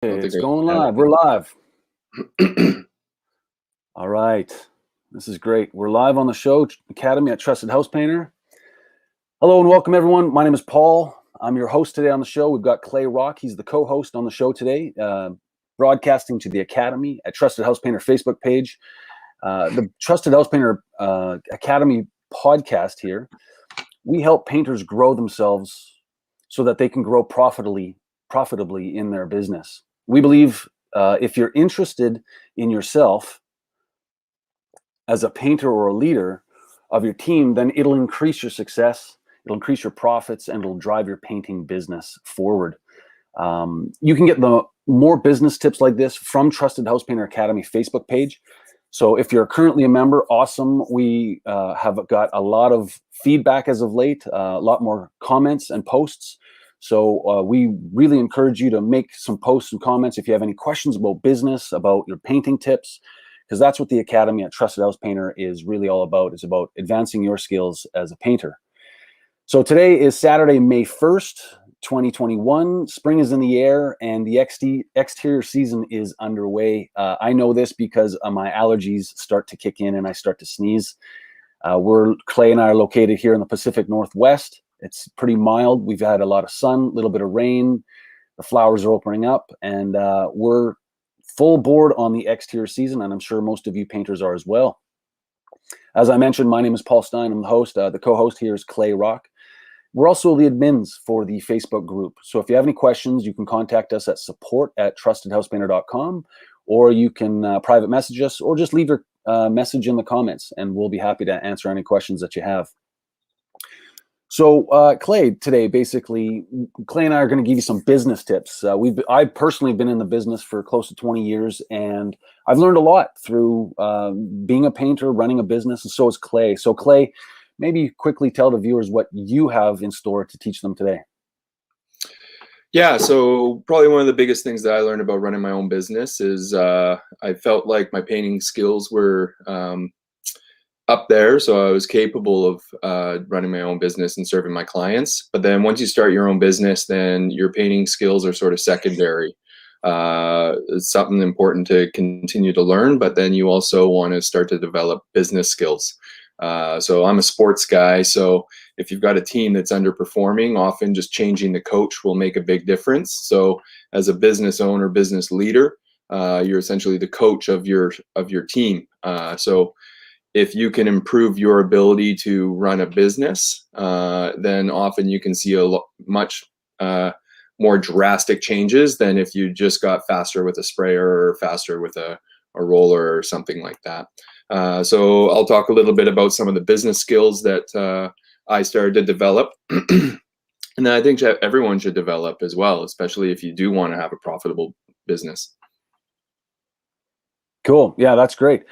I don't It's think going I have live. We're live. it. All right. This is great. We're live on the show, Academy at Trusted House Painter. Hello and welcome, everyone. My name is Paul. I'm your host today on the show. We've got Clay Rock. He's the co-host on the show today, broadcasting to the Academy at Trusted House Painter Facebook page. The Trusted House Painter Academy podcast here, we help painters grow themselves so that they can grow profitably in their business. We believe if you're interested in yourself as a painter or a leader of your team, then it'll increase your success, it'll increase your profits, and it'll drive your painting business forward. You can get the more business tips like this from Trusted House Painter Academy Facebook page. So if you're currently a member, awesome. We have got a lot of feedback as of late, a lot more comments and posts. So we really encourage you to make some posts and comments if you have any questions about business, about your painting tips, because that's what the Academy at Trusted House Painter is really all about. It's about advancing your skills as a painter. So today is Saturday, May 1st, 2021. Spring is in the air and the exterior season is underway. I know this because my allergies start to kick in and I start to sneeze. Clay and I are located here in the Pacific Northwest. It's pretty mild. We've had a lot of sun, a little bit of rain. The flowers are opening up, and we're full board on the exterior season, and I'm sure most of you painters are as well. As I mentioned, my name is Paul Stein. I'm the host. The co-host here is Clay Rock. We're also the admins for the Facebook group. So if you have any questions, you can contact us at support@trustedhousepainter.com, or you can private message us, or just leave your message in the comments, and we'll be happy to answer any questions that you have. So Clay, today, basically, Clay and I are going to give you some business tips. I've personally been in the business for close to 20 years, and I've learned a lot through being a painter, running a business, and so is Clay. So Clay, maybe quickly tell the viewers what you have in store to teach them today. Yeah, so probably one of the biggest things that I learned about running my own business is I felt like my painting skills were up there, so I was capable of running my own business and serving my clients. But then once you start your own business, then your painting skills are sort of secondary. It's something important to continue to learn, but then you also want to start to develop business skills. So I'm a sports guy, so if you've got a team that's underperforming, often just changing the coach will make a big difference. So as a business owner, business leader, you're essentially the coach of your team. So if you can improve your ability to run a business, then often you can see much more drastic changes than if you just got faster with a sprayer or faster with a roller or something like that. So I'll talk a little bit about some of the business skills that I started to develop. And then I think everyone should develop as well, especially if you do want to have a profitable business. Cool. Yeah, that's great.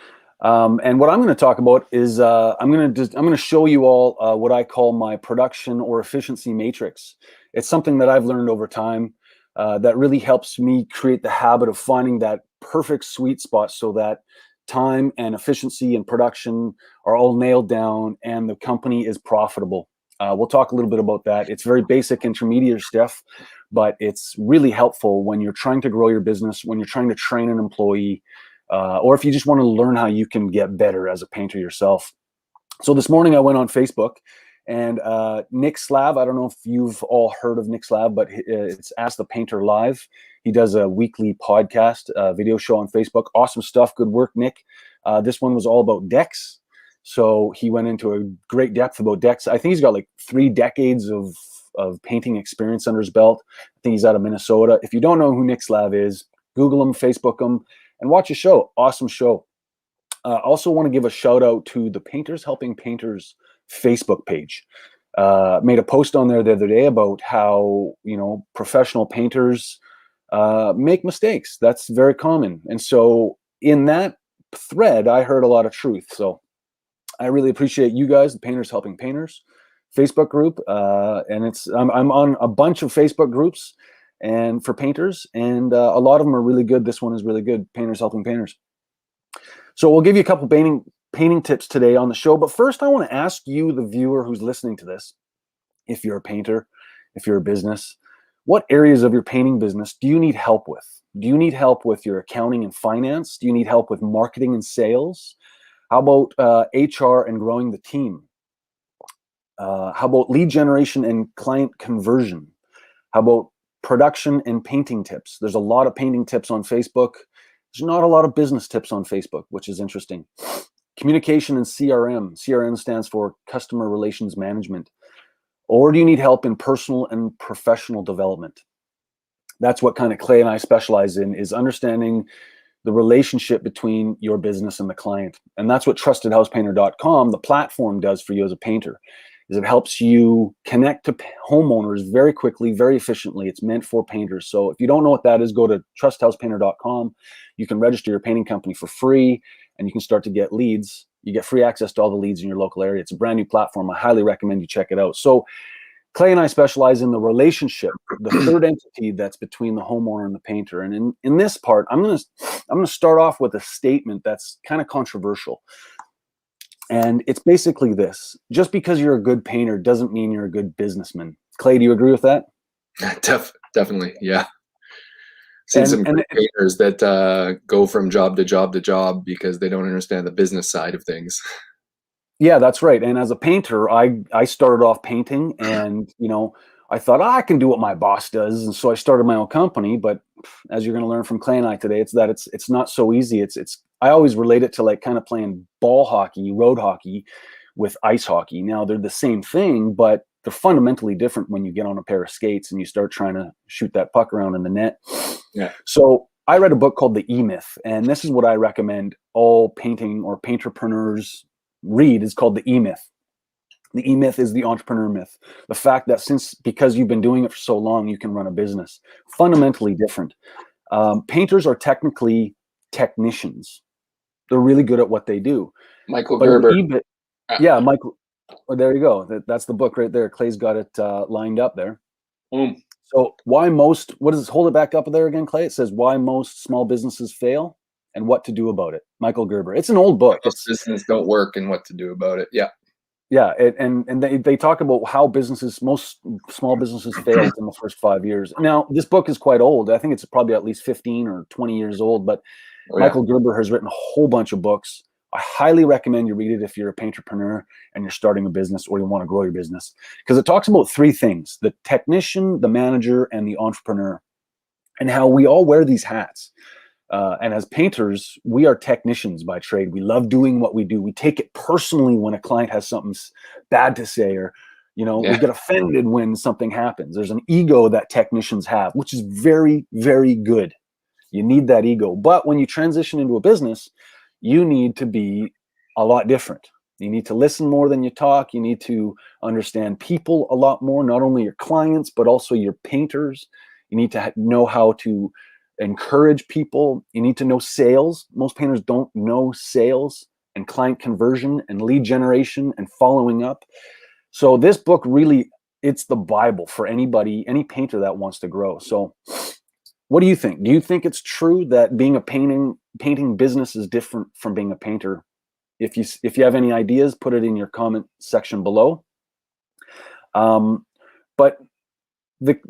And what I'm going to talk about is I'm going to show you all what I call my production or efficiency matrix. It's something that I've learned over time that really helps me create the habit of finding that perfect sweet spot so that time and efficiency and production are all nailed down and the company is profitable. We'll talk a little bit about that. It's very basic intermediate stuff, but it's really helpful when you're trying to grow your business, when you're trying to train an employee, or if you just want to learn how you can get better as a painter yourself. So this morning I went on Facebook, and Nick Slav, I don't know if you've all heard of Nick Slav, but it's Ask the Painter Live. He does a weekly podcast, video show on Facebook. Awesome stuff. Good work, Nick. This one was all about decks. So he went into a great depth about decks. I think he's got like 3 decades of painting experience under his belt. I think he's out of Minnesota. If you don't know who Nick Slav is, Google him, Facebook him, and watch his show. Awesome show. Also want to give a shout out to the Painters Helping Painters Facebook page. Made a post on there the other day about how, professional painters make mistakes. That's very common. And so in that thread, I heard a lot of truth. So I really appreciate you guys, the Painters Helping Painters Facebook group. And I'm on a bunch of Facebook groups and for painters, and a lot of them are really good. This one is really good, Painters Helping Painters. So we'll give you a couple painting tips today on the show. But first, I want to ask you, the viewer who's listening to this, if you're a painter, if you're a business, what areas of your painting business do you need help with? Do you need help with your accounting and finance? Do you need help with marketing and sales? How about HR and growing the team? How about lead generation and client conversion? How about production and painting tips? There's a lot of painting tips on Facebook. There's not a lot of business tips on Facebook, which is interesting. Communication and CRM. CRM stands for Customer Relations Management. Or do you need help in personal and professional development? That's what kind of Clay and I specialize in, is understanding the relationship between your business and the client. And that's what trustedhousepainter.com, the platform, does for you as a painter, is it helps you connect to homeowners very quickly, very efficiently. It's meant for painters. So if you don't know what that is, go to trusthousepainter.com. You can register your painting company for free, and you can start to get leads. You get free access to all the leads in your local area. It's a brand new platform. I highly recommend you check it out. So Clay and I specialize in the relationship, the third entity that's between the homeowner and the painter. And in this part, I'm gonna start off with a statement that's kind of controversial. And it's basically this: just because you're a good painter doesn't mean you're a good businessman. Clay, do you agree with that? Definitely, yeah. Seen some great painters that go from job to job to job because they don't understand the business side of things. Yeah, that's right. And as a painter, I started off painting, and I thought, I can do what my boss does, and so I started my own company. But as you're going to learn from Clay and I today, it's not so easy. It's I always relate it to like kind of playing ball hockey, road hockey, with ice hockey. Now they're the same thing, but they're fundamentally different when you get on a pair of skates and you start trying to shoot that puck around in the net. Yeah. So I read a book called The E-Myth, and this is what I recommend all painting or painterpreneurs read. Is called The E-Myth. The E-Myth is the entrepreneur myth. The fact that because you've been doing it for so long, you can run a business. Fundamentally different. Painters are technically technicians. They're really good at what they do. Michael But Gerber. Yeah, Michael. Oh, there you go. That's the book right there. Clay's got it lined up there. Boom. So what does it, hold it back up there again, Clay? It says why most small businesses fail and what to do about it. Michael Gerber. It's an old book. Most businesses don't work and what to do about it. Yeah. Yeah, and they talk about how most small businesses failed in the first 5 years. Now, this book is quite old. I think it's probably at least 15 or 20 years old, but Michael Gerber has written a whole bunch of books. I highly recommend you read it if you're a painterpreneur and you're starting a business or you want to grow your business, because it talks about three things: the technician, the manager, and the entrepreneur, and how we all wear these hats. And as painters, we are technicians by trade. We love doing what we do. We take it personally when a client has something bad to say, or we get offended when something happens. There's an ego that technicians have, which is very, very good. You need that ego. But when you transition into a business, you need to be a lot different. You need to listen more than you talk. You need to understand people a lot more, not only your clients, but also your painters. You need to know how to encourage people. You need to know sales. Most painters don't know sales and client conversion and lead generation and following up. So this book really, it's the Bible for anybody, any painter that wants to grow. So what do you think? Do you think it's true that being a painting business is different from being a painter? If you have any ideas, put it in your comment section below. But the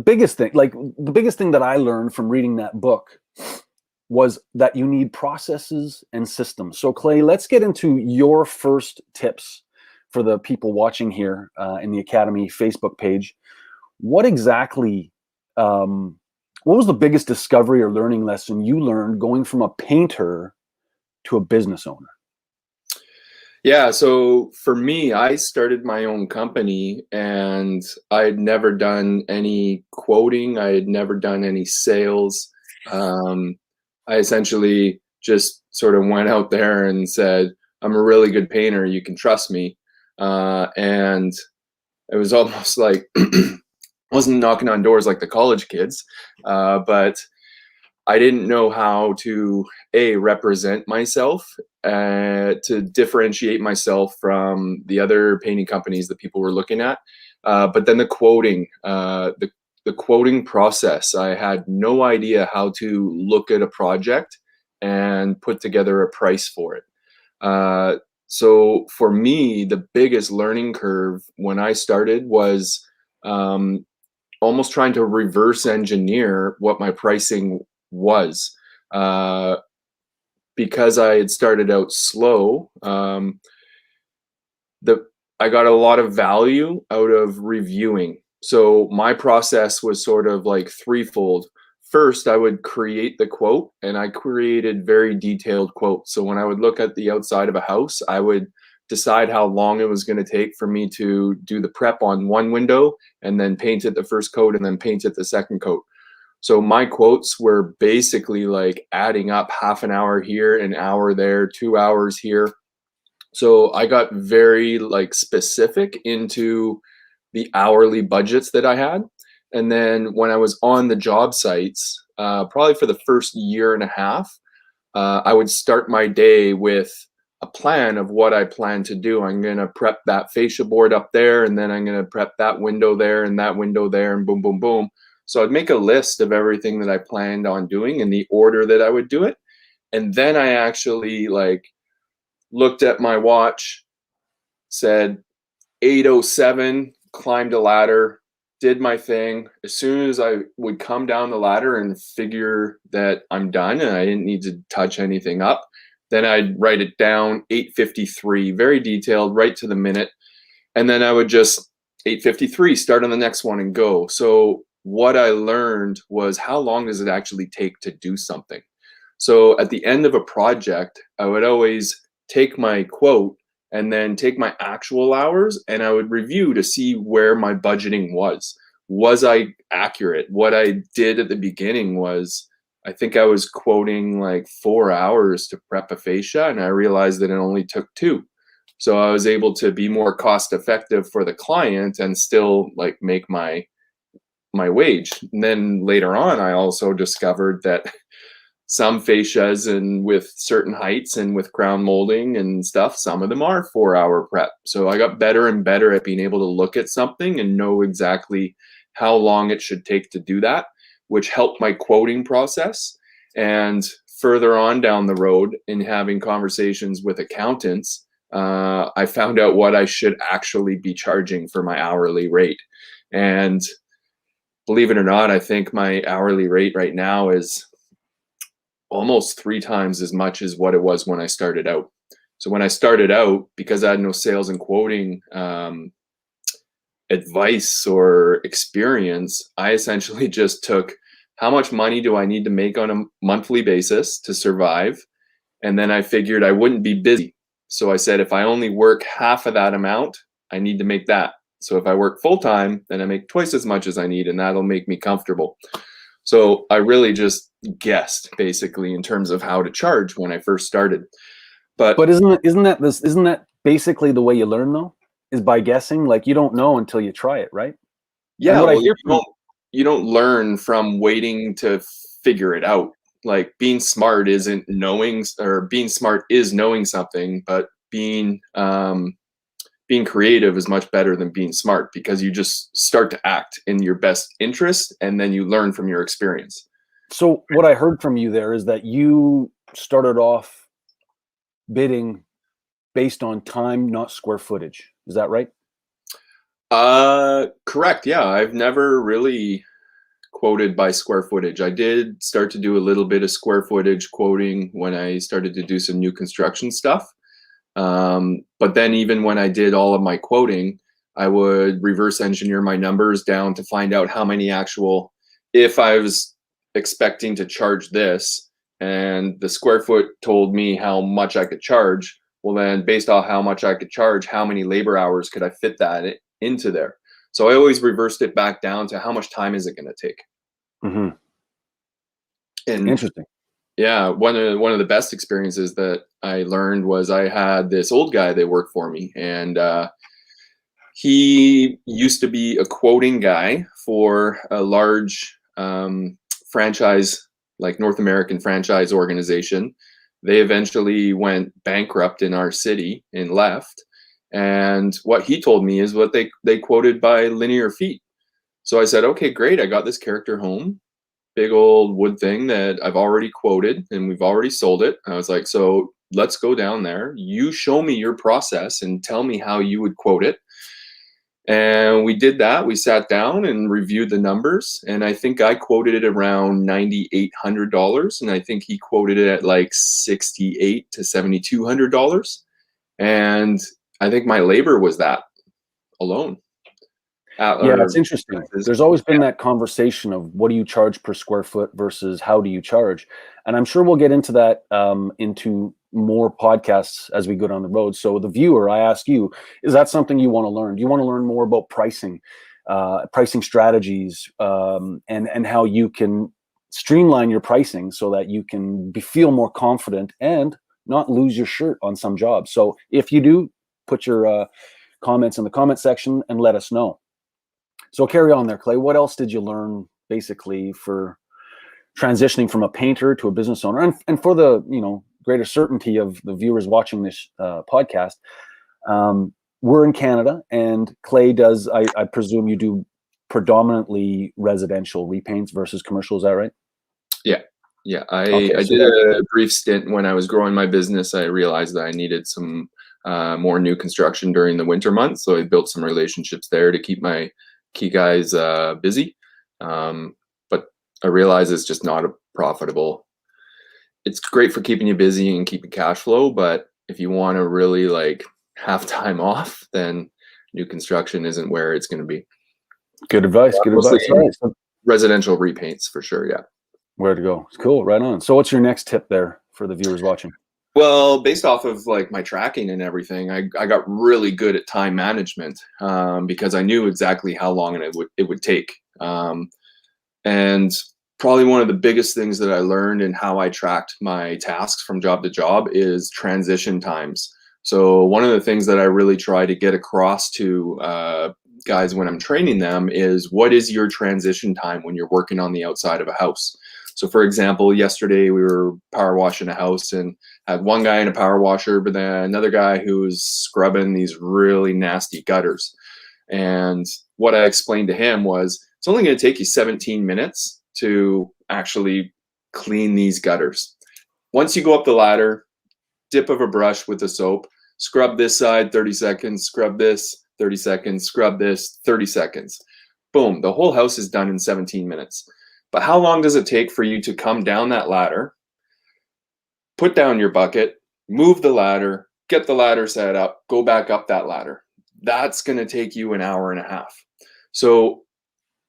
biggest thing that I learned from reading that book was that you need processes and systems. So Clay, let's get into your first tips for the people watching here in the Academy Facebook page. What exactly, what was the biggest discovery or learning lesson you learned going from a painter to a business owner? Yeah, so for me, I started my own company and I had never done any quoting. I had never done any sales. I essentially just sort of went out there and said, I'm a really good painter. You can trust me. And it was almost like wasn't knocking on doors like the college kids, but I didn't know how to represent myself, to differentiate myself from the other painting companies that people were looking at. But then the quoting process, I had no idea how to look at a project and put together a price for it. So for me, the biggest learning curve when I started was almost trying to reverse engineer what my pricing was. Uh, because I had started out slow, the I got a lot of value out of reviewing. So my process was sort of like threefold. First, I would create the quote, and I created very detailed quotes. So when I would look at the outside of a house, I would decide how long it was going to take for me to do the prep on one window and then paint it the first coat and then paint it the second coat. So my quotes were basically like adding up half an hour here, an hour there, 2 hours here. So I got very like specific into the hourly budgets that I had. And then when I was on the job sites, probably for the first year and a half, I would start my day with a plan of what I plan to do. I'm going to prep that fascia board up there, and then I'm going to prep that window there and that window there, and boom, boom, boom. So I'd make a list of everything that I planned on doing in the order that I would do it. And then I actually like looked at my watch, said 8:07, climbed a ladder, did my thing. As soon as I would come down the ladder and figure that I'm done and I didn't need to touch anything up, then I'd write it down, 8:53, very detailed, right to the minute. And then I would just 8:53, start on the next one and go. So what I learned was how long does it actually take to do something? So at the end of a project, I would always take my quote and then take my actual hours and I would review to see where my budgeting was. Was I accurate? What I did at the beginning was I think I was quoting like 4 hours to prep a fascia, and I realized that it only took two. So I was able to be more cost effective for the client and still like make my wage. And then later on, I also discovered that some fascias and with certain heights and with crown molding and stuff, some of them are 4 hour prep. So I got better and better at being able to look at something and know exactly how long it should take to do that, which helped my quoting process. And further on down the road, in having conversations with accountants, I found out what I should actually be charging for my hourly rate. And believe it or not, I think my hourly rate right now is almost 3 times as much as what it was when I started out. So when I started out, because I had no sales and quoting advice or experience, I essentially just took how much money do I need to make on a monthly basis to survive? And then I figured I wouldn't be busy. So I said, if I only work half of that amount, I need to make that. So if I work full time, then I make twice as much as I need, and that'll make me comfortable. So I really just guessed basically in terms of how to charge when I first started. But isn't that basically the way you learn though? Is by guessing? Like you don't know until you try it, right? And yeah, what I well, hear from you don't learn from waiting to figure it out. Like being smart isn't knowing, or being smart is knowing something, but being creative is much better than being smart, because you just start to act in your best interest and then you learn from your experience. So what I heard from you there is that you started off bidding based on time, not square footage. Is that right? Correct. Yeah, I've never really quoted by square footage. I did start to do a little bit of square footage quoting when I started to do some new construction stuff. But then even when I did all of my quoting, I would reverse engineer my numbers down to find out how many actual, if I was expecting to charge this and the square foot told me how much I could charge, well then based on how much I could charge, how many labor hours could I fit that into there? So I always reversed it back down to how much time is it going to take? Mm-hmm. And Interesting. yeah, one of the best experiences that I learned was I had this old guy that worked for me, and he used to be a quoting guy for a large franchise, like North American franchise organization. They eventually went bankrupt in our city and left. And what he told me is what they quoted by linear feet. So I said, okay, great. I got this character home, big old wood thing that I've already quoted and we've already sold it. I was like, so let's go down there. You show me your process and tell me how you would quote it. And we did that. We sat down and reviewed the numbers. And I think I quoted it around $9,800. And I think he quoted it at like $6,800 to $7,200. And I think my labor was that alone. Yeah, it's interesting. There's always been that conversation of what do you charge per square foot versus how do you charge? And I'm sure we'll get into that into more podcasts as we go down the road. So the viewer, I ask you, is that something you want to learn? Do you want to learn more about pricing, pricing strategies, and how you can streamline your pricing so that you can feel more confident and not lose your shirt on some jobs? So if you do, put your comments in the comment section and let us know. So carry on there, Clay. What else did you learn basically for transitioning from a painter to a business owner? And for the greater certainty of the viewers watching this podcast, we're in Canada, and Clay does, I presume you do predominantly residential repaints versus commercial. Is that right? Yeah. Yeah. I did a brief stint when I was growing my business. I realized that I needed some more new construction during the winter months. So I built some relationships there to keep my key guys busy. But I realize it's just not a profitable. It's great for keeping you busy and keeping cash flow, but if you want to really like have time off, then new construction isn't where it's going to be. Good advice. Good advice. Right. Residential repaints for sure. Yeah. Where to go? Cool. Right on. So what's your next tip there for the viewers watching? Well, based off of like my tracking and everything, I got really good at time management because I knew exactly how long it would take. And probably one of the biggest things that I learned in how I tracked my tasks from job to job is transition times. So one of the things that I really try to get across to guys when I'm training them is, what is your transition time when you're working on the outside of a house? So for example, yesterday we were power washing a house and had one guy in a power washer, but then another guy who was scrubbing these really nasty gutters. And what I explained to him was, it's only going to take you 17 minutes to actually clean these gutters. Once you go up the ladder, dip of a brush with the soap, scrub this side 30 seconds, scrub this 30 seconds, scrub this 30 seconds. Boom, the whole house is done in 17 minutes. But how long does it take for you to come down that ladder, put down your bucket, move the ladder, get the ladder set up, go back up that ladder? That's going to take you an hour and a half. So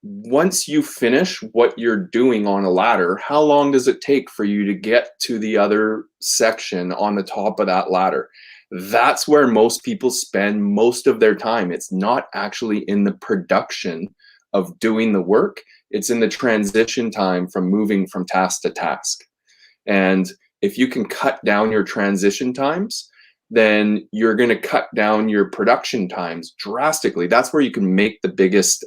once you finish what you're doing on a ladder, how long does it take for you to get to the other section on the top of that ladder? That's where most people spend most of their time. It's not actually in the production of doing the work. It's in the transition time from moving from task to task. And if you can cut down your transition times, then you're going to cut down your production times drastically. That's where you can make the biggest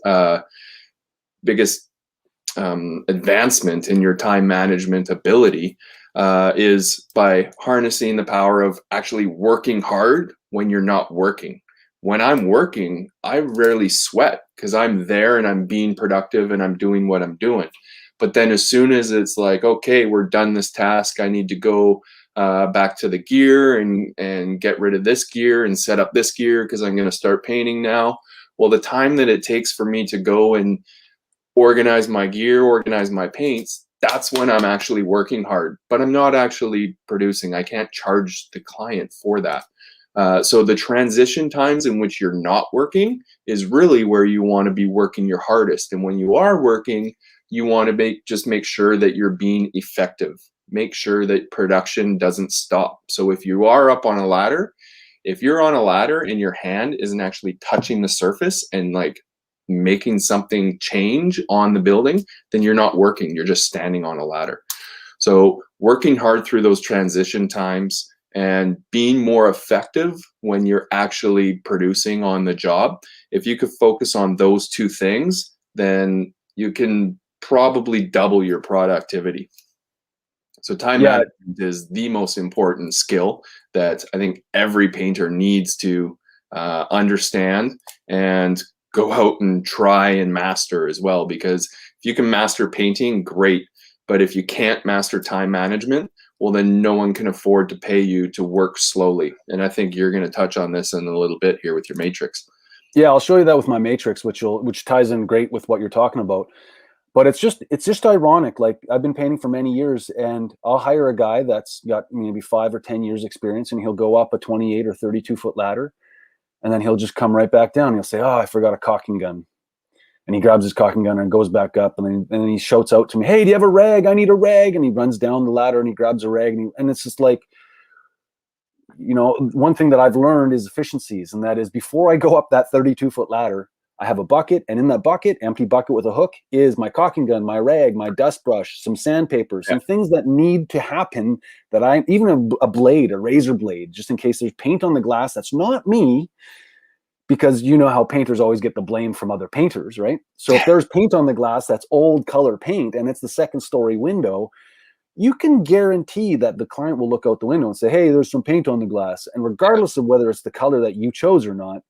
advancement in your time management ability, is by harnessing the power of actually working hard when you're not working. When I'm working, I rarely sweat because I'm there and I'm being productive and I'm doing what I'm doing. But then as soon as it's like, okay, we're done this task, I need to go back to the gear and get rid of this gear and set up this gear because I'm going to start painting now. Well, the time that it takes for me to go and organize my gear, organize my paints, that's when I'm actually working hard, but I'm not actually producing. I can't charge the client for that. So the transition times in which you're not working is really where you want to be working your hardest. And when you are working, you want to just make sure that you're being effective. Make sure that production doesn't stop. So if you are up on a ladder, if you're on a ladder and your hand isn't actually touching the surface and like making something change on the building, then you're not working. You're just standing on a ladder. So working hard through those transition times and being more effective when you're actually producing on the job. If you could focus on those two things, then you can probably double your productivity. So time management is the most important skill that I think every painter needs to understand and go out and try and master as well. Because if you can master painting, great. But if you can't master time management, well, then no one can afford to pay you to work slowly. And I think you're going to touch on this in a little bit here with your matrix. Yeah, I'll show you that with my matrix, which ties in great with what you're talking about. But it's just ironic. Like, I've been painting for many years, and I'll hire a guy that's got maybe 5 or 10 years experience, and he'll go up a 28 or 32 foot ladder, and then he'll just come right back down. He'll say, "Oh, I forgot a caulking gun," and he grabs his caulking gun and goes back up, and then he shouts out to me, "Hey, do you have a rag? I need a rag!" And he runs down the ladder and he grabs a rag, and it's just like, one thing that I've learned is efficiencies, and that is, before I go up that 32-foot ladder, I have a bucket, and in that bucket, empty bucket with a hook, is my caulking gun, my rag, my dust brush, some sandpaper, Yeah. some things that need to happen, that even a blade, a razor blade, just in case there's paint on the glass. That's not me, because you know how painters always get the blame from other painters, right? So if there's paint on the glass that's old color paint and it's the second story window, you can guarantee that the client will look out the window and say, "Hey, there's some paint on the glass." And regardless of whether it's the color that you chose or not,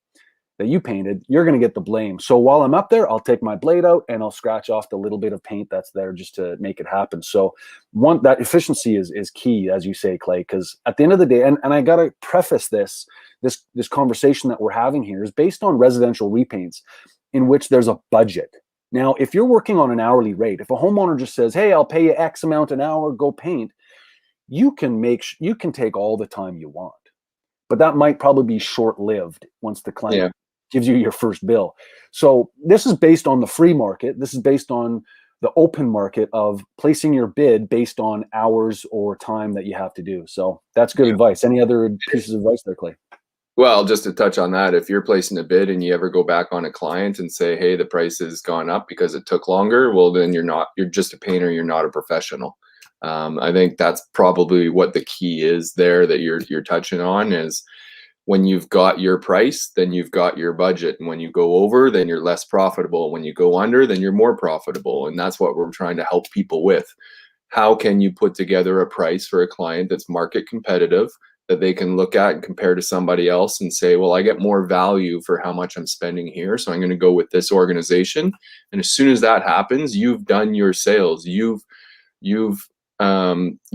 that you painted, you're going to get the blame. So while I'm up there, I'll take my blade out and I'll scratch off the little bit of paint that's there just to make it happen. So that efficiency is key, as you say, Clay, because at the end of the day, and I got to preface this conversation that we're having here is based on residential repaints, in which there's a budget. Now, if you're working on an hourly rate, if a homeowner just says, "Hey, I'll pay you X amount an hour, go paint," you can take all the time you want. But that might probably be short-lived once the client Yeah. gives you your first bill. So this is based on the free market. This is based on the open market of placing your bid based on hours or time that you have to do. So that's good advice. Any other pieces of advice there, Clay? Well, just to touch on that, if you're placing a bid and you ever go back on a client and say, "Hey, the price has gone up because it took longer," well, then you're just a painter. You're not a professional. I think that's probably what the key is there that you're touching on is, when you've got your price, then you've got your budget. And when you go over, then you're less profitable. When you go under, then you're more profitable. And that's what we're trying to help people with. How can you put together a price for a client that's market competitive, that they can look at and compare to somebody else and say, "Well, I get more value for how much I'm spending here, so I'm going to go with this organization." And as soon as that happens, you've done your sales. You've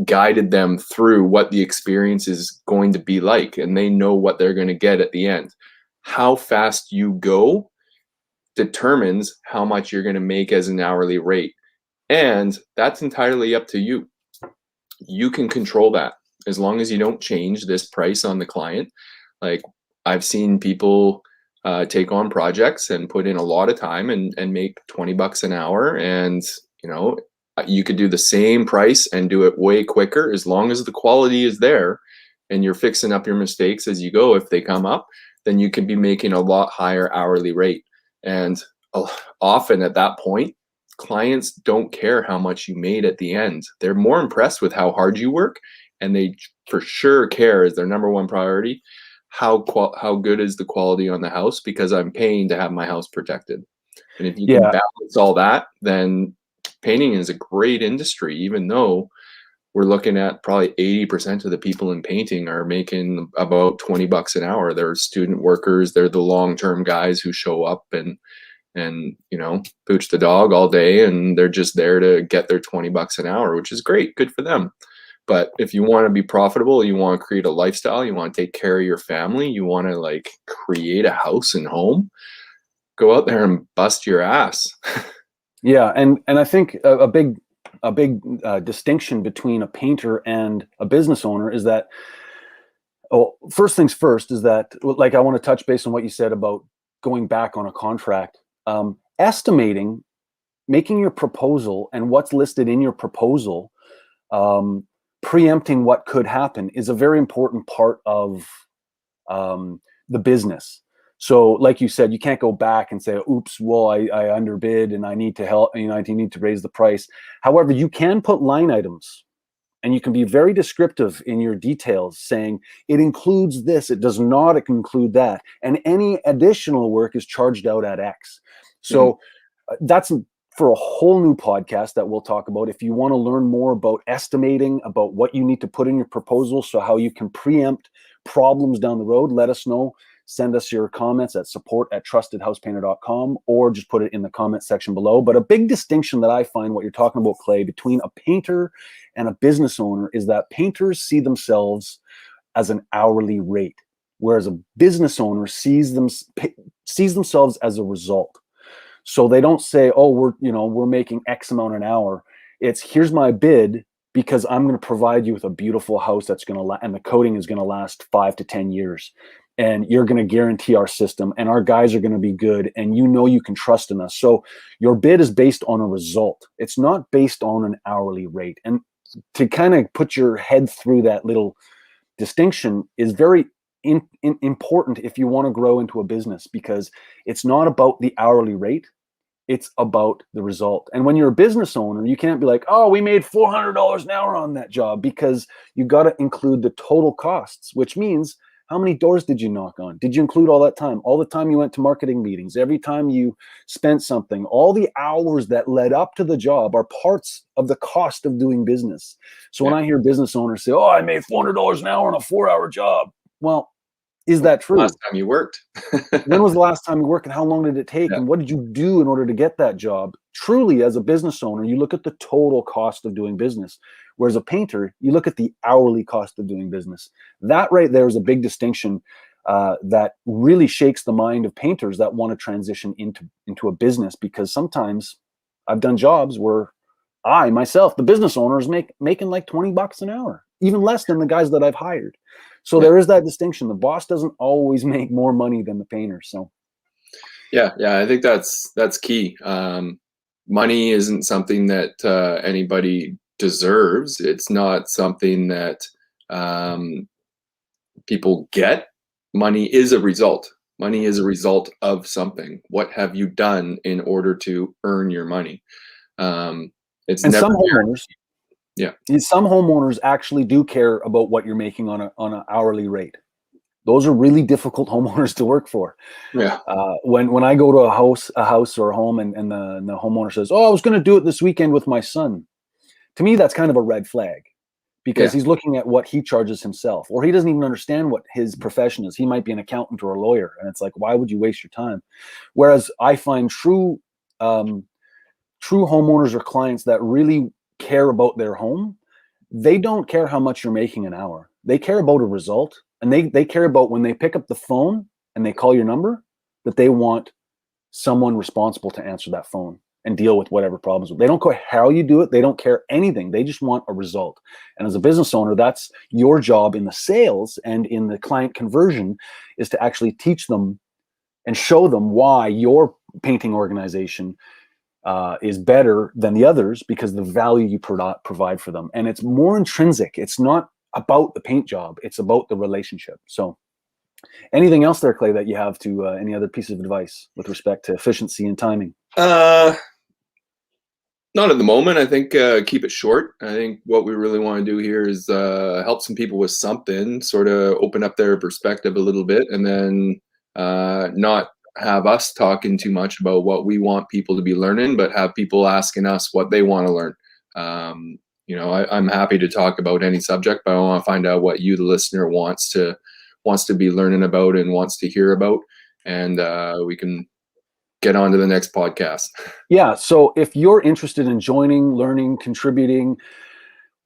guided them through what the experience is going to be like, and they know what they're going to get at the end. How fast you go determines how much you're going to make as an hourly rate, and that's entirely up to you. You can control that as long as you don't change this price on the client. Like, I've seen people take on projects and put in a lot of time and make $20 an hour, and you could do the same price and do it way quicker, as long as the quality is there and you're fixing up your mistakes as you go. If they come up, then you can be making a lot higher hourly rate. And often at that point, clients don't care how much you made at the end. They're more impressed with how hard you work, and they for sure care, as their number one priority, how good is the quality on the house, because I'm paying to have my house protected. And if you can Yeah, balance all that, then painting is a great industry, even though we're looking at probably 80% of the people in painting are making about $20 an hour. They're student workers. They're the long-term guys who show up and pooch the dog all day, and they're just there to get their $20 an hour, which is great. Good for them. But if you want to be profitable, you want to create a lifestyle, you want to take care of your family, you want to create a house and home, go out there and bust your ass. yeah, and I think a big distinction between a painter and a business owner is that, first things first, is that, like, I want to touch base on what you said about going back on a contract. Estimating, making your proposal, and what's listed in your proposal, preempting what could happen, is a very important part of the business. So, like you said, you can't go back and say, "Oops, well, I underbid and I need to help. I need to raise the price." However, you can put line items, and you can be very descriptive in your details, saying it includes this, it does not include that, and any additional work is charged out at X. So that's for a whole new podcast that we'll talk about. If you want to learn more about estimating, about what you need to put in your proposal, so how you can preempt problems down the road, let us know. Send us your comments at support@trustedhousepainter.com, or just put it in the comment section below. But a big distinction that I find, what you're talking about, Clay, between a painter and a business owner, is that painters see themselves as an hourly rate. whereas a business owner sees themselves as a result. So they don't say, oh, we're making X amount an hour. It's, here's my bid, because I'm going to provide you with a beautiful house that's going to and the coating is going to last 5 to 10 years. And you're going to guarantee our system, and our guys are going to be good, and you can trust in us. So your bid is based on a result. It's not based on an hourly rate. And to kind of put your head through that little distinction is very important if you want to grow into a business, because it's not about the hourly rate. It's about the result. And when you're a business owner, you can't be like, oh, we made $400 an hour on that job, because you got to include the total costs, which means how many doors did you knock on? Did you include all that time? All the time you went to marketing meetings, every time you spent something, all the hours that led up to the job are parts of the cost of doing business. So when I hear business owners say, oh, I made $400 an hour on a 4-hour job. Well, is that true? Last time you worked. When was the last time you worked, and how long did it take? Yeah. And what did you do in order to get that job? Truly, as a business owner, you look at the total cost of doing business. Whereas a painter, you look at the hourly cost of doing business. That right there is a big distinction that really shakes the mind of painters that want to transition into a business, because sometimes I've done jobs where I, myself, the business owner, is making like $20 an hour, even less than the guys that I've hired. So there is that distinction. The boss doesn't always make more money than the painter. So yeah, I think that's key. Money isn't something that anybody deserves. It's not something that people get. Money is a result. Money is a result of something. What have you done in order to earn your money? It's and never some homeowners, some homeowners actually do care about what you're making on an hourly rate. Those are really difficult homeowners to work for. Yeah. When I go to a house or a home, and the homeowner says, "Oh, I was going to do it this weekend with my son," to me that's kind of a red flag, because he's looking at what he charges himself, or he doesn't even understand what his profession is. He might be an accountant or a lawyer, and it's like, why would you waste your time? Whereas I find true homeowners or clients that really care about their home, they don't care how much you're making an hour. They care about a result, and they care about when they pick up the phone and they call your number, that they want someone responsible to answer that phone and deal with whatever problems. They don't care how you do it. They don't care anything. They just want a result. And as a business owner, that's your job in the sales and in the client conversion, is to actually teach them and show them why your painting organization is better than the others, because the value you provide for them. And it's more intrinsic. It's not about the paint job. It's about the relationship. So anything else there, Clay, that you have to, any other piece of advice with respect to efficiency and timing? Not at the moment. I think keep it short. I think what we really want to do here is help some people with something, sort of open up their perspective a little bit, and then not have us talking too much about what we want people to be learning, but have people asking us what they want to learn. I'm happy to talk about any subject, but I want to find out what you, the listener, wants to be learning about and wants to hear about, and we can get on to the next podcast. Yeah. So if you're interested in joining, learning, contributing,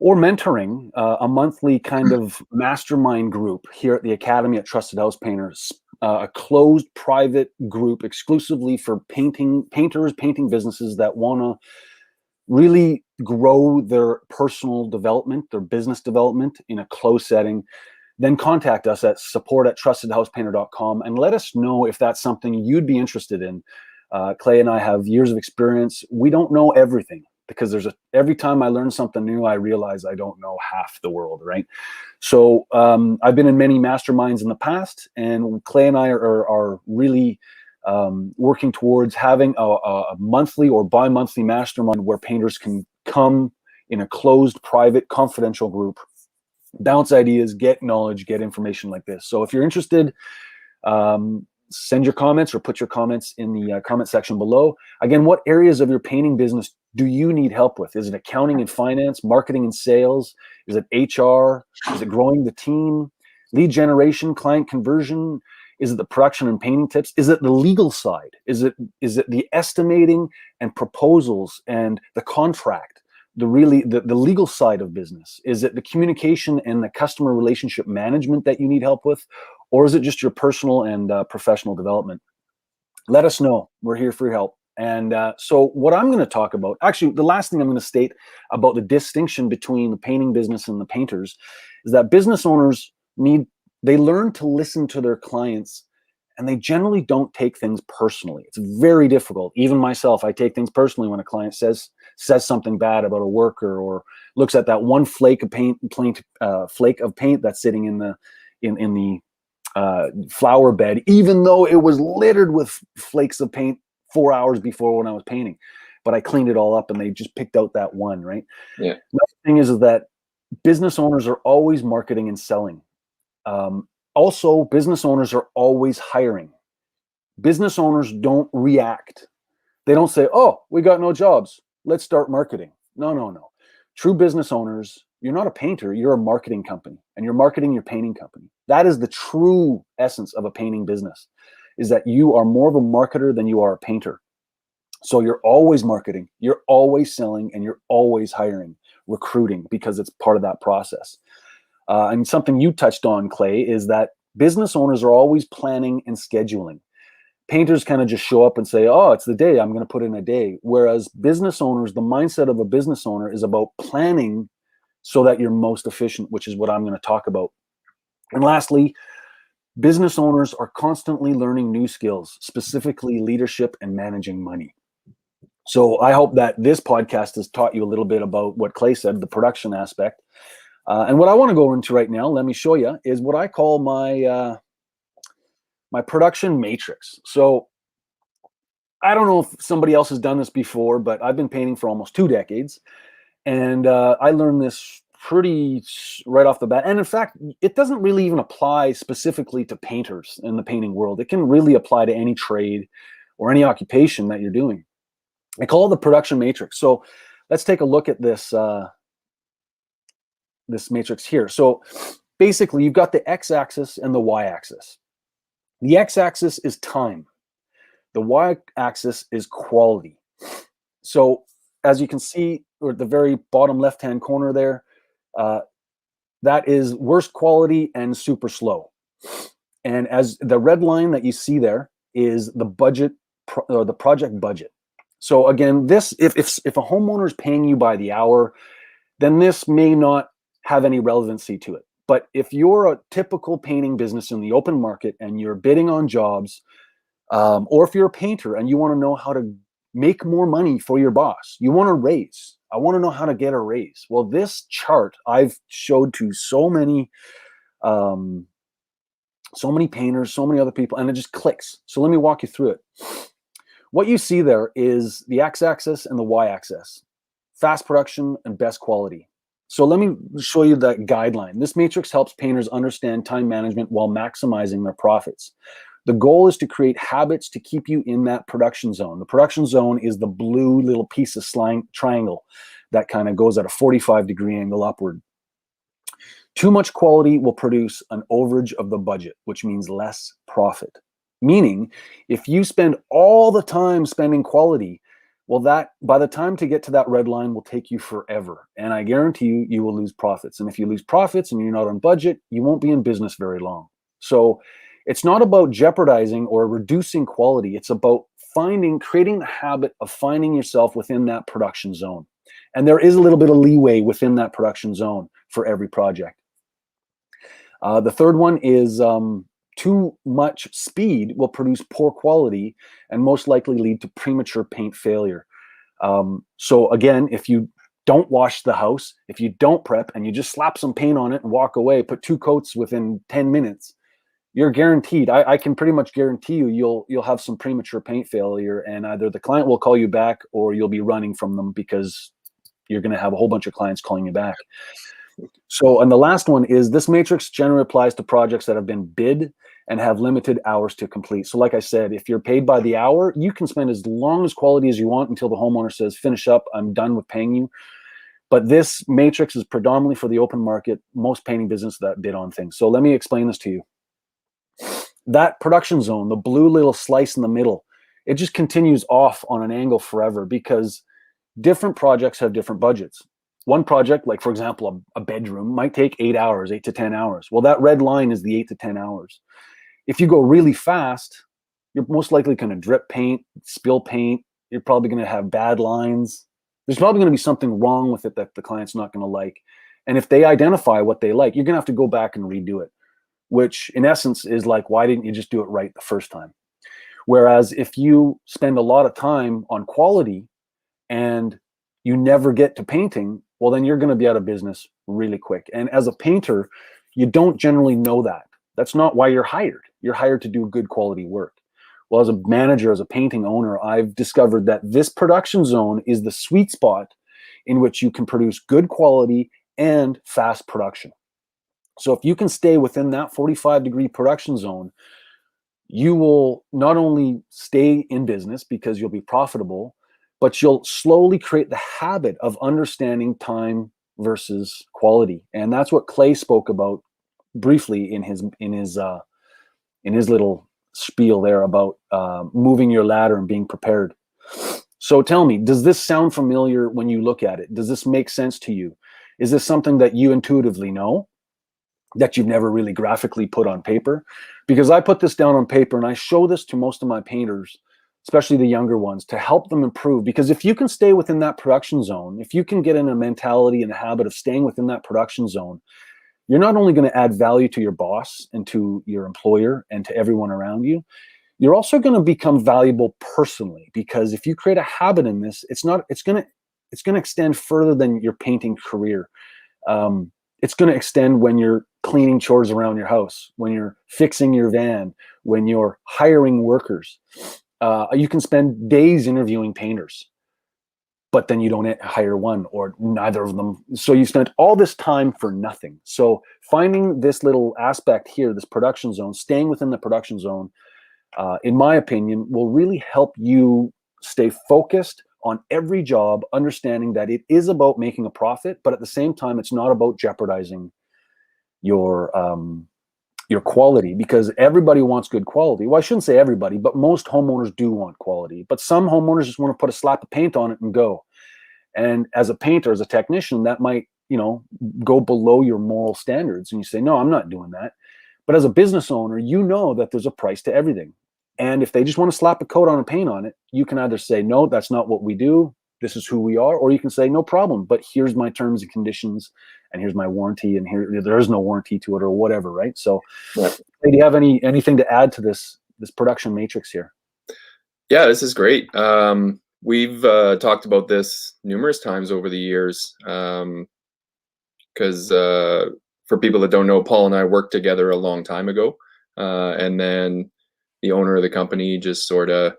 or mentoring a monthly kind of mastermind group here at the Academy at Trusted House Painters, a closed private group exclusively for painters, painting businesses that want to really grow their personal development, their business development in a closed setting, then contact us at support@trustedhousepainter.com and let us know if that's something you'd be interested in. Clay and I have years of experience. We don't know everything, because every time I learn something new, I realize I don't know half the world, right? So I've been in many masterminds in the past, and Clay and I are really working towards having a monthly or bi-monthly mastermind where painters can come in a closed, private, confidential group, bounce ideas, get knowledge, get information like this. So if you're interested, send your comments or put your comments in the comment section below. Again, what areas of your painting business do you need help with? Is it accounting and finance, marketing and sales? Is it HR? Is it growing the team? Lead generation, client conversion? Is it the production and painting tips? Is it the legal side? Is it the estimating and proposals and the contract? The legal side of business? Is it the communication and the customer relationship management that you need help with? Or is it just your personal and professional development? Let us know. We're here for your help. And so what I'm going to talk about, actually, the last thing I'm going to state about the distinction between the painting business and the painters is that business owners they learn to listen to their clients, and they generally don't take things personally. It's very difficult. Even myself, I take things personally when a client says something bad about a worker, or looks at that one flake of paint that's sitting in the flower bed, even though it was littered with flakes of paint 4 hours before when I was painting. But I cleaned it all up, and they just picked out that one, right? Yeah. Another thing is that business owners are always marketing and selling. Also, business owners are always hiring. Business owners don't react. They don't say, oh, we got no jobs, let's start marketing. No. True business owners, you're not a painter, you're a marketing company, and you're marketing your painting company. That is the true essence of a painting business, is that you are more of a marketer than you are a painter. So you're always marketing, you're always selling, and you're always hiring, recruiting, because it's part of that process. And something you touched on, Clay, is that business owners are always planning and scheduling. Painters kind of just show up and say, oh, it's the day, I'm going to put in a day. Whereas business owners, the mindset of a business owner is about planning so that you're most efficient, which is what I'm going to talk about. And lastly, business owners are constantly learning new skills, specifically leadership and managing money. So I hope that this podcast has taught you a little bit about what Clay said, the production aspect. And what I want to go into right now, let me show you, is what I call my production matrix. So I don't know if somebody else has done this before, but I've been painting for almost 2 decades. And I learned this pretty right off the bat. And in fact, it doesn't really even apply specifically to painters in the painting world. It can really apply to any trade or any occupation that you're doing. I call it the production matrix. So let's take a look at this matrix here. So basically, you've got the x-axis and the y-axis. The x-axis is time. The y-axis is quality. So as you can see, or at the very bottom left-hand corner there, that is worst quality and super slow. And as the red line that you see there is the budget, or the project budget. So again, this, if a homeowner is paying you by the hour, then this may not have any relevancy to it. But if you're a typical painting business in the open market and you're bidding on jobs, or if you're a painter and you want to know how to make more money for your boss, you want a raise. I want to know how to get a raise. Well, this chart I've showed to so many painters, so many other people, and it just clicks. So let me walk you through it. What you see there is the x-axis and the y-axis, fast production and best quality. So let me show you that guideline. This matrix helps painters understand time management while maximizing their profits. The goal is to create habits to keep you in that production zone. The production zone is the blue little piece of triangle that kind of goes at a 45-degree angle upward. Too much quality will produce an overage of the budget, which means less profit. Meaning, if you spend all the time spending quality, well, that by the time to get to that red line will take you forever. And I guarantee you, you will lose profits. And if you lose profits and you're not on budget, you won't be in business very long. So it's not about jeopardizing or reducing quality. It's about creating the habit of finding yourself within that production zone. And there is a little bit of leeway within that production zone for every project. The third one is too much speed will produce poor quality and most likely lead to premature paint failure. So again, if you don't wash the house, if you don't prep and you just slap some paint on it and walk away, put 2 coats within 10 minutes, you're guaranteed. I can pretty much guarantee you'll have some premature paint failure, and either the client will call you back or you'll be running from them because you're going to have a whole bunch of clients calling you back. So, and the last one is this matrix generally applies to projects that have been bid and have limited hours to complete. So like I said, if you're paid by the hour, you can spend as long as quality as you want until the homeowner says, finish up, I'm done with paying you. But this matrix is predominantly for the open market, most painting business that bid on things. So let me explain this to you. That production zone, the blue little slice in the middle, it just continues off on an angle forever because different projects have different budgets. One project, like for example, a bedroom might take 8 hours, 8 to 10 hours. Well, that red line is the 8 to 10 hours. If you go really fast, you're most likely going to drip paint, spill paint. You're probably going to have bad lines. There's probably going to be something wrong with it that the client's not going to like. And if they identify what they like, you're going to have to go back and redo it, which in essence is like, why didn't you just do it right the first time? Whereas if you spend a lot of time on quality and you never get to painting, well, then you're going to be out of business really quick. And as a painter, you don't generally know that. That's not why you're hired. You're hired to do good quality work. Well, as a manager, as a painting owner, I've discovered that this production zone is the sweet spot in which you can produce good quality and fast production. So if you can stay within that 45-degree production zone, you will not only stay in business because you'll be profitable, but you'll slowly create the habit of understanding time versus quality. And that's what Clay spoke about briefly in his little spiel there about moving your ladder and being prepared. So tell me, does this sound familiar when you look at it? Does this make sense to you? Is this something that you intuitively know, that you've never really graphically put on paper? Because I put this down on paper and I show this to most of my painters, especially the younger ones, to help them improve. Because if you can stay within that production zone, if you can get in a mentality and a habit of staying within that production zone, you're not only going to add value to your boss and to your employer and to everyone around you, you're also going to become valuable personally. Because if you create a habit in this, it's going to extend further than your painting career. It's going to extend when you're cleaning chores around your house, when you're fixing your van, when you're hiring workers. You can spend days interviewing painters, but then you don't hire one or neither of them. So you spent all this time for nothing. So finding this little aspect here, this production zone, staying within the production zone, in my opinion, will really help you stay focused on every job, understanding that it is about making a profit, but at the same time, it's not about jeopardizing your quality, because everybody wants good quality. Well, I shouldn't say everybody, but most homeowners do want quality. But some homeowners just want to put a slap of paint on it and go. And as a painter, as a technician, that might, go below your moral standards. And you say, no, I'm not doing that. But as a business owner, you know that there's a price to everything. And if they just want to slap a coat on and paint on it, you can either say, no, that's not what we do. This is who we are. Or you can say, no problem, but here's my terms and conditions, and here's my warranty, and here there is no warranty to it, or whatever, right? So do you have anything to add to this production matrix here? Yeah, this is great. We've talked about this numerous times over the years, because for people that don't know, Paul and I worked together a long time ago, and then the owner of the company just sort of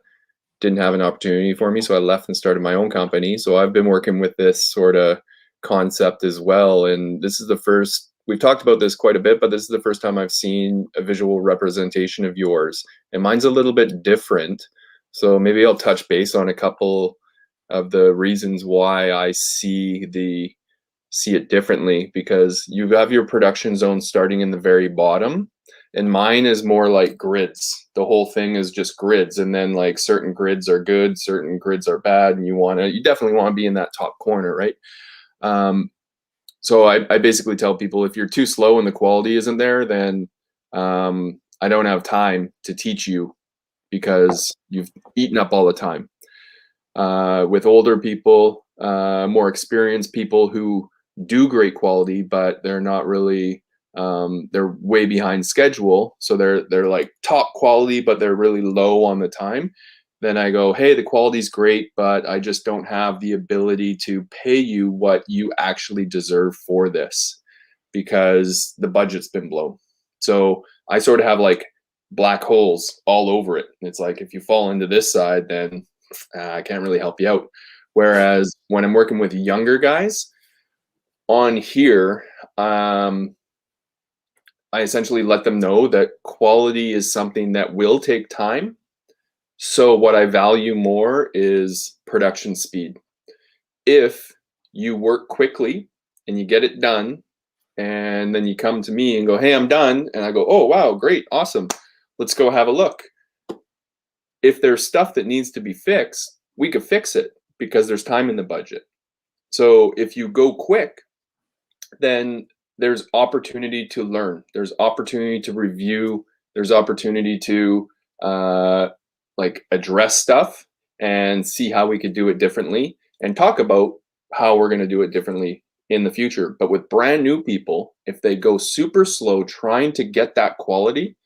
didn't have an opportunity for me, so I left and started my own company. So I've been working with this sort of concept as well, and this is the first, we've talked about this quite a bit, but this is the first time I've seen a visual representation of yours, and mine's a little bit different. So maybe I'll touch base on a couple of the reasons why I see it differently, because you have your production zone starting in the very bottom, and mine is more like grids. The whole thing is just grids, and then like certain grids are good, certain grids are bad, and you definitely want to be in that top corner, right? So I basically tell people, if you're too slow and the quality isn't there, then I don't have time to teach you, because you've eaten up all the time. With older people, more experienced people who do great quality, but they're not really, they're way behind schedule. So they're like top quality, but they're really low on the time. Then I go, hey, the quality's great, but I just don't have the ability to pay you what you actually deserve for this, because the budget's been blown. So I sort of have like black holes all over it. It's like, if you fall into this side, then I can't really help you out. Whereas when I'm working with younger guys on here, I essentially let them know that quality is something that will take time. So what I value more is production speed. If you work quickly and you get it done, and then you come to me and go, hey, I'm done. And I go, oh, wow, great, awesome. Let's go have a look. If there's stuff that needs to be fixed, we could fix it because there's time in the budget. So if you go quick, then there's opportunity to learn. There's opportunity to review. There's opportunity to uh, like address stuff and see how we could do it differently and talk about how we're going to do it differently in the future. But with brand new people, if they go super slow trying to get that quality,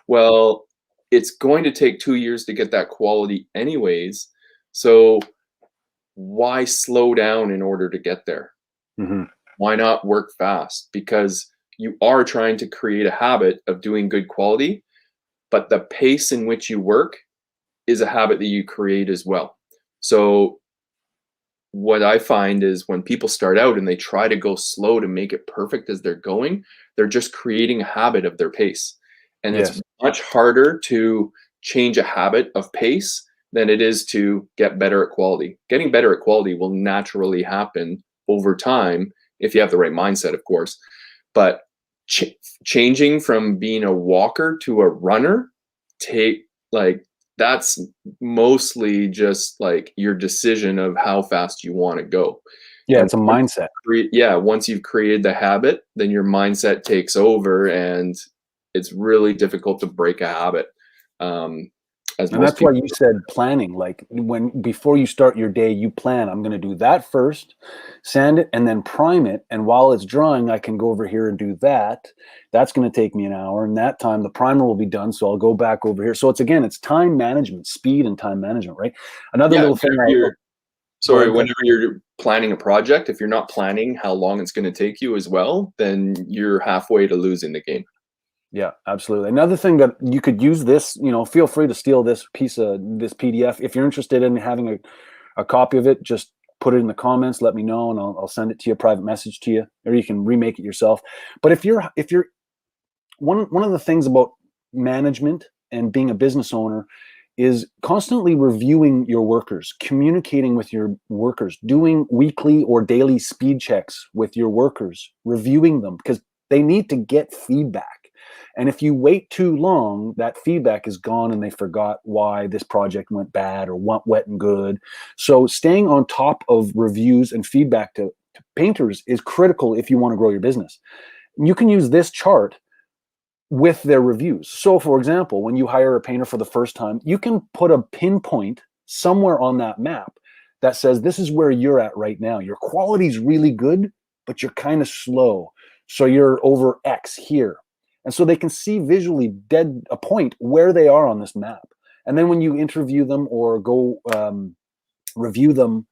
well, it's going to take 2 years to get that quality anyways. So why slow down in order to get there? Hmm. Why not work fast? Because you are trying to create a habit of doing good quality, but the pace in which you work is a habit that you create as well. So what I find is when people start out and they try to go slow to make it perfect as they're going, they're just creating a habit of their pace. And it's Yes. much harder to change a habit of pace than it is to get better at quality. Getting better at quality will naturally happen over time if you have the right mindset, of course. But ch- changing from being a walker to a runner take like that's mostly just like your decision of how fast you want to go. Yeah, And it's a mindset. once you've created the habit, then your mindset takes over, and it's really difficult to break a habit. Um, as And most that's why people, you said planning. Like when before you start your day, you plan. I'm going to do that first, sand it, and then prime it. And while it's drying, I can go over here and do that. That's going to take me an hour. And that time, the primer will be done. So I'll go back over here. So it's time management, speed and time management, right? Another yeah, little thing. Go sorry, ahead. Go ahead. whenever you're planning a project, if you're not planning how long it's going to take you as well, then you're halfway to losing the game. Yeah, absolutely. Another thing that you could use this, feel free to steal this piece of this PDF. If you're interested in having a copy of it, just put it in the comments, let me know, and I'll send it to you, a private message to you, or you can remake it yourself. But if you're one of the things about management and being a business owner is constantly reviewing your workers, communicating with your workers, doing weekly or daily speed checks with your workers, reviewing them because they need to get feedback. And if you wait too long, that feedback is gone and they forgot why this project went bad or went wet and good. So staying on top of reviews and feedback to painters is critical if you want to grow your business. You can use this chart with their reviews. So for example, when you hire a painter for the first time, you can put a pinpoint somewhere on that map that says this is where you're at right now. Your quality's really good, but you're kind of slow. So you're over X here. And so they can see visually dead a point where they are on this map. And then when you interview them or go review them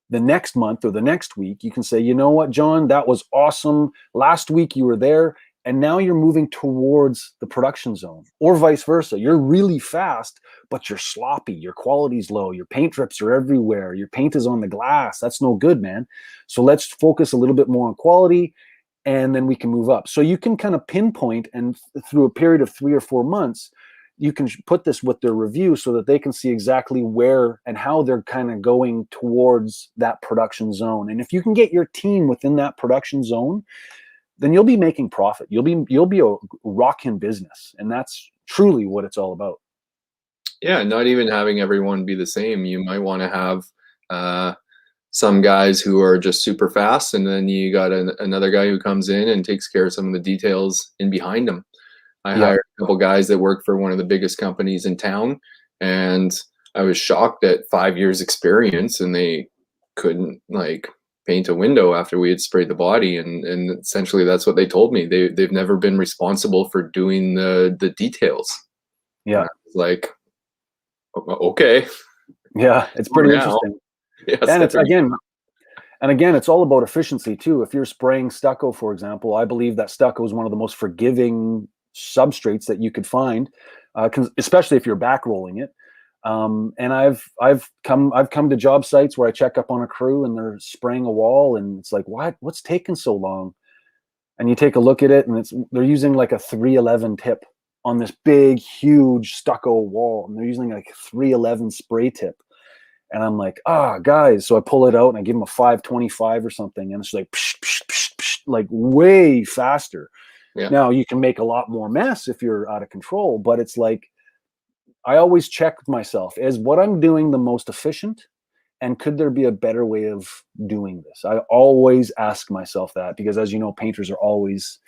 the next month or the next week, you can say, you know what, John, that was awesome. Last week you were there, and now you're moving towards the production zone, or vice versa. You're really fast, but you're sloppy. Your quality's low. Your paint drips are everywhere. Your paint is on the glass. That's no good, man. So let's focus a little bit more on quality, and then we can move up. So you can kind of pinpoint, and through a period of 3 or 4 months, you can put this with their review so that they can see exactly where and how they're kind of going towards that production zone. And if you can get your team within that production zone, then you'll be making profit. You'll be a rocking business, and that's truly what it's all about. Yeah, not even having everyone be the same. You might want to have uh, some guys who are just super fast, and then you got another guy who comes in and takes care of some of the details in behind them. I Yeah, hired a couple guys that work for one of the biggest companies in town, and I was shocked at 5 years experience, and they couldn't like paint a window after we had sprayed the body, and essentially that's what they told me. They've never been responsible for doing the details. And yeah, I was like, okay, yeah. It's for pretty now. interesting, Yes, and it's there you again. And again, it's all about efficiency too. If you're spraying stucco, for example, I believe that stucco is one of the most forgiving substrates that you could find, especially if you're back rolling it. And I've come to job sites where I check up on a crew and they're spraying a wall, and it's like, what's taking so long? And you take a look at it, and they're using like a 311 tip on this big, huge stucco wall, and they're using like a 311 spray tip. And I'm like, guys. So I pull it out and I give them a 525 or something. And it's like, psh, psh, psh, psh, like way faster. yeah. Now you can make a lot more mess if you're out of control, but it's like, I always check with myself, is what I'm doing the most efficient? And could there be a better way of doing this? I always ask myself that, because as you know, painters are always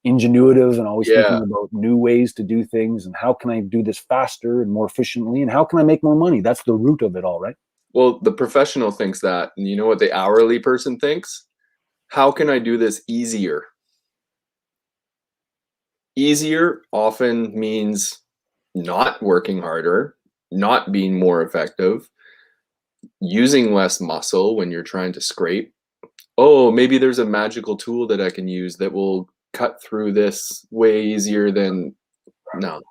ingenuitive and always Yeah. thinking about new ways to do things, and how can I do this faster and more efficiently, and how can I make more money? That's the root of it all, right? Well, the professional thinks that, and you know what the hourly person thinks? How can I do this easier? Easier often means not working harder, not being more effective, using less muscle when you're trying to scrape. Oh, maybe there's a magical tool that I can use that will cut through this way easier than no.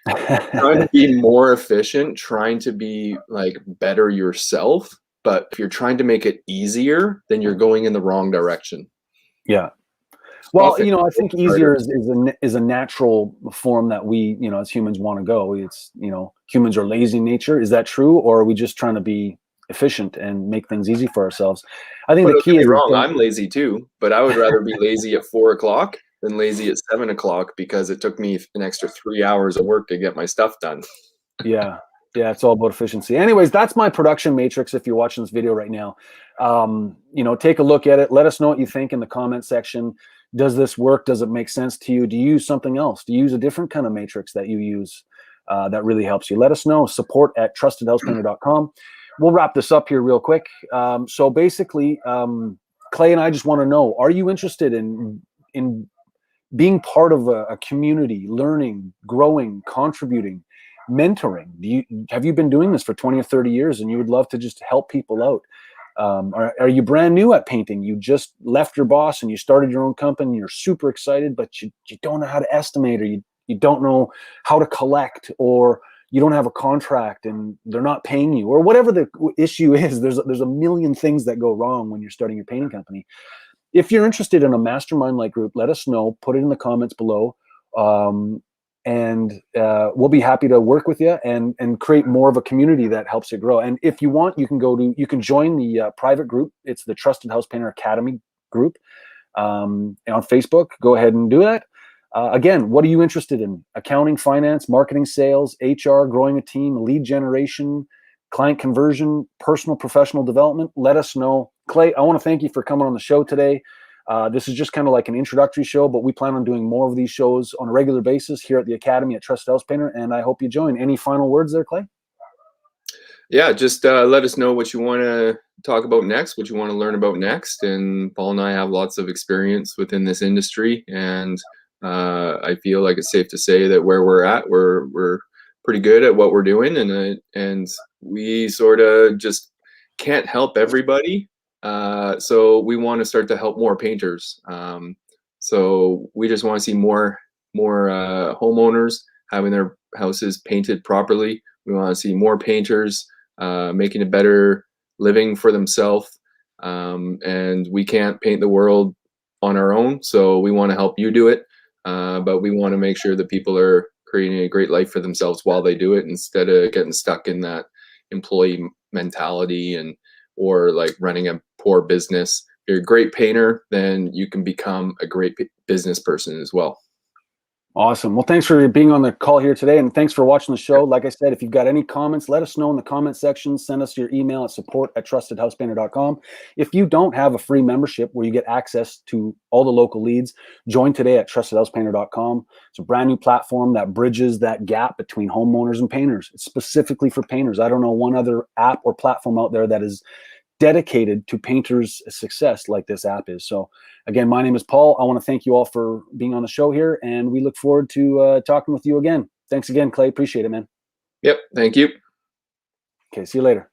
Trying to be more efficient, trying to be like better yourself, but if you're trying to make it easier, then you're going in the wrong direction. Yeah. Well, Often I think harder. easier is a natural form that we, as humans want to go. It's, humans are lazy in nature. Is that true? Or are we just trying to be efficient and make things easy for ourselves? I think But the don't get key me is wrong, don't, I'm lazy too, but I would rather be lazy at 4 o'clock than lazy at 7 o'clock because it took me an extra 3 hours of work to get my stuff done. yeah. Yeah, it's all about efficiency. Anyways, that's my production matrix. If you're watching this video right now, take a look at it. Let us know what you think in the comment section. Does this work? Does it make sense to you? Do you use something else? Do you use a different kind of matrix that you use that really helps you? Let us know. Support@trustedhousepainter.com. We'll wrap this up here real quick. So basically, Clay and I just want to know: are you interested in being part of a community, learning, growing, contributing, mentoring? Have you been doing this for 20 or 30 years and you would love to just help people out? Are you brand new at painting? You just left your boss and you started your own company and you're super excited, but you don't know how to estimate, or you don't know how to collect, or you don't have a contract and they're not paying you, or whatever the issue is. There's a million things that go wrong when you're starting your painting company. If you're interested in a mastermind-like group, let us know. Put it in the comments below, and we'll be happy to work with you and create more of a community that helps you grow. And if you want, you can join the private group. It's the Trusted House Painter Academy group on Facebook. Go ahead and do that. Again, what are you interested in? Accounting, finance, marketing, sales, HR, growing a team, lead generation, client conversion, personal, professional development? Let us know. Clay, I want to thank you for coming on the show today. This is just kind of like an introductory show, but we plan on doing more of these shows on a regular basis here at the Academy at Trusted House Painter, and I hope you join. Any final words there, Clay? Yeah, just let us know what you want to talk about next, what you want to learn about next. And Paul and I have lots of experience within this industry, and I feel like it's safe to say that where we're at, we're pretty good at what we're doing, and we sort of just can't help everybody. So we want to start to help more painters. So we just want to see more homeowners having their houses painted properly. We want to see more painters making a better living for themselves. And we can't paint the world on our own, so we want to help you do it. But we want to make sure that people are creating a great life for themselves while they do it, instead of getting stuck in that employee mentality or like running a poor business. If you're a great painter, then you can become a great business person as well. Awesome. Well, thanks for being on the call here today, and thanks for watching the show. Like I said, if you've got any comments, let us know in the comment section. Send us your email at support@trustedhousepainter.com. If you don't have a free membership where you get access to all the local leads, join today at trustedhousepainter.com. It's a brand new platform that bridges that gap between homeowners and painters. It's specifically for painters. I don't know one other app or platform out there that is dedicated to painters' success like this app is. So again, my name is Paul. I want to thank you all for being on the show here, and we look forward to talking with you again. Thanks again, Clay. Appreciate it, man. Yep. Thank you. Okay, see you later.